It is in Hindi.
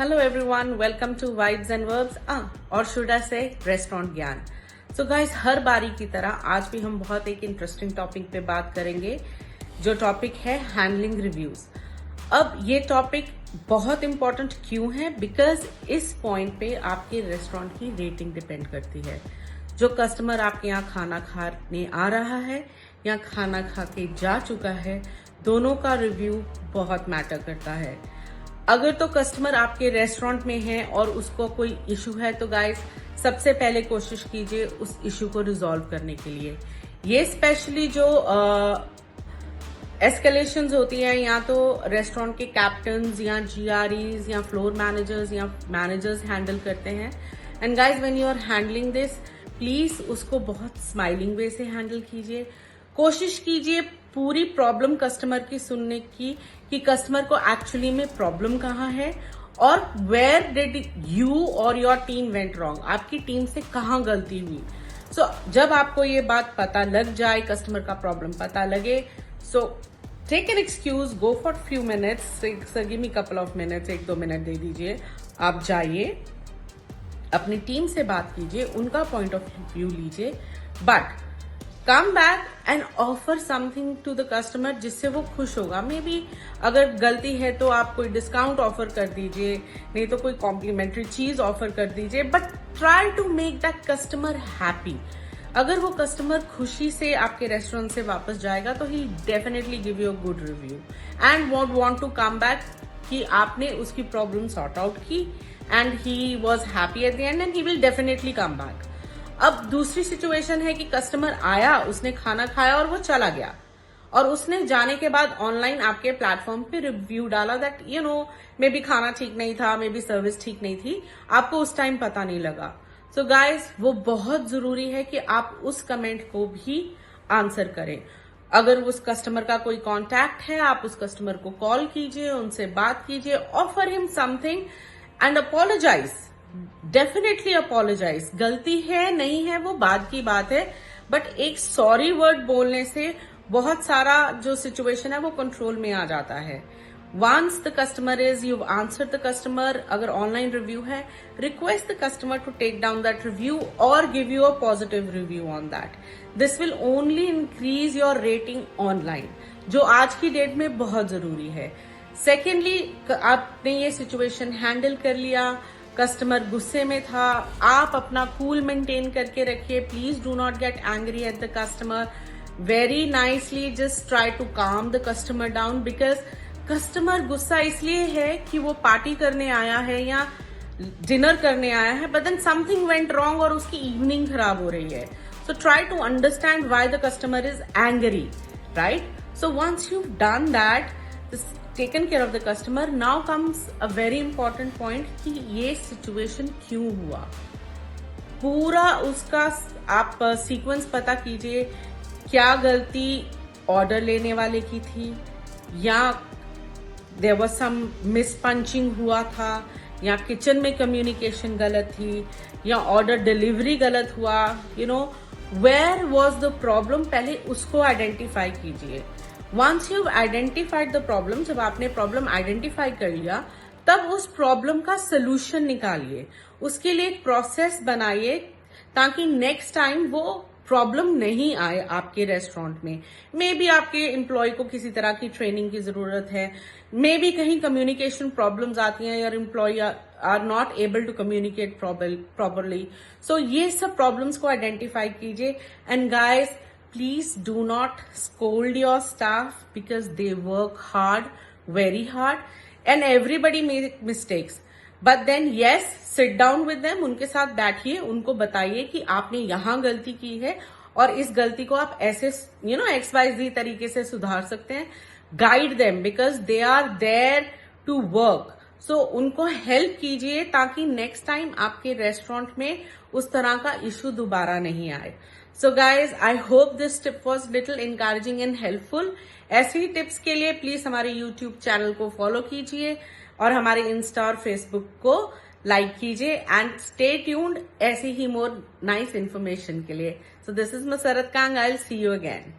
Hello everyone, welcome to Vibes and Verbs, or should I say restaurant ज्ञान। So guys, हर बारी की तरह आज भी हम बहुत एक इंटरेस्टिंग टॉपिक पे बात करेंगे, जो टॉपिक है हैंडलिंग रिव्यूज। अब ये टॉपिक बहुत इंपॉर्टेंट क्यों है? बिकॉज इस पॉइंट पे आपके रेस्टोरेंट की रेटिंग डिपेंड करती है। जो कस्टमर आपके यहाँ खाना खाने आ रहा है या खाना खा के जा चुका है, दोनों का रिव्यू बहुत मैटर करता है। अगर तो कस्टमर आपके रेस्टोरेंट में है और उसको कोई इशू है तो गाइस सबसे पहले कोशिश कीजिए उस इशू को रिजॉल्व करने के लिए। ये स्पेशली जो एस्केलेशंस होती है या तो रेस्टोरेंट के कैप्टन्स या जीआरईज या फ्लोर मैनेजर्स या मैनेजर्स हैंडल करते हैं। And guys when you are handling this, please उसको बहुत स्माइलिंग वे से हैंडल कीजिए। कोशिश कीजिए पूरी प्रॉब्लम कस्टमर की सुनने की कि कस्टमर को एक्चुअली में प्रॉब्लम कहाँ है और वेयर डिड यू और योर टीम वेंट रॉन्ग, आपकी टीम से कहाँ गलती हुई। सो जब आपको ये बात पता लग जाए, कस्टमर का प्रॉब्लम पता लगे, so take an excuse, go for few minutes, sir give me couple of minutes, 1-2 minute दे दीजिए। आप जाइए, अपनी टीम से बात कीजिए, उनका पॉइंट ऑफ व्यू लीजिए, but come back and offer something to the customer जिससे वो खुश होगा। मे बी अगर गलती है तो आप कोई डिस्काउंट ऑफर कर दीजिए, नहीं तो कोई कॉम्प्लीमेंट्री चीज ऑफर कर दीजिए, but try to make that customer happy. अगर वो कस्टमर खुशी से आपके रेस्टोरेंट से वापस जाएगा तो he definitely give you a good review and won't want to come back कि आपने उसकी प्रॉब्लम सॉर्ट आउट की and he was happy at the end and he will definitely come back. अब दूसरी सिचुएशन है कि कस्टमर आया, उसने खाना खाया और वो चला गया और उसने जाने के बाद ऑनलाइन आपके प्लेटफॉर्म पे रिव्यू डाला that you know may be खाना ठीक नहीं था, मे बी सर्विस ठीक नहीं थी, आपको उस टाइम पता नहीं लगा। सो गाइज, वो बहुत जरूरी है कि आप उस कमेंट को भी आंसर करें। अगर उस कस्टमर का कोई कॉन्टैक्ट है, आप उस कस्टमर को कॉल कीजिए, उनसे बात कीजिए, offer him something and apologise, definitely apologise. गलती है नहीं है वो बाद की बात है, बट एक सॉरी वर्ड बोलने से बहुत सारा जो सिचुएशन है वो कंट्रोल में आ जाता है। Once the customer is, you answer the customer, अगर ऑनलाइन रिव्यू है, request the customer to take down that review और give you a positive review on that. This will only increase your rating online, जो आज की डेट में बहुत जरूरी है। सेकेंडली, आपने ये सिचुएशन हैंडल कर लिया, कस्टमर गुस्से में था, आप अपना कूल मेंटेन करके रखिए। Please do not get angry at the customer. Very nicely just try to calm the customer down, because customer गुस्सा इसलिए है कि वो पार्टी करने आया है या डिनर करने आया है, but then something went wrong और उसकी इवनिंग खराब हो रही है। So try to understand why the customer is angry, right? So once you done that, taken care of the customer, now comes a very important point कि ये situation क्यों हुआ। पूरा उसका आप सीक्वेंस पता कीजिए, क्या गलती ऑर्डर लेने वाले की थी या there was some mispunching हुआ था या किचन में कम्युनिकेशन गलत थी या ऑर्डर डिलीवरी गलत हुआ, you know where was the problem, पहले उसको आइडेंटिफाई कीजिए। Once you identified the problem, जब आपने प्रॉब्लम आइडेंटिफाई कर लिया, तब उस प्रॉब्लम का सोल्यूशन निकालिए, उसके लिए एक प्रोसेस बनाइए ताकि नेक्स्ट टाइम वो प्रॉब्लम नहीं आए आपके रेस्टोरेंट में। मे बी आपके एम्प्लॉय को किसी तरह की ट्रेनिंग की जरूरत है, मे बी कहीं कम्युनिकेशन प्रॉब्लम्स आती हैं, your employ are not able to communicate properly. So ये सब प्रॉब्लम्स को आइडेंटिफाई कीजिए। And guys, please do not scold your staff because they work hard, very hard, and everybody make mistakes. But then yes, sit down with them, उनके साथ बैठिए, उनको बताइए कि आपने यहाँ गलती की है और इस गलती को आप ऐसे XYZ तरीके से सुधार सकते हैं। Guide them because they are there to work. So उनको हेल्प कीजिए ताकि नेक्स्ट टाइम आपके रेस्टोरेंट में उस तरह का इशू दोबारा नहीं आए। So guys, I hope this tip was little encouraging and helpful. ऐसी ही टिप्स के लिए प्लीज हमारे यूट्यूब चैनल को फॉलो कीजिए और हमारे इंस्टा और फेसबुक को लाइक कीजिए एंड स्टे ट्यून्ड ऐसी ही मोर नाइस इन्फॉर्मेशन के लिए। So this is Masrat Kang, I will see you again.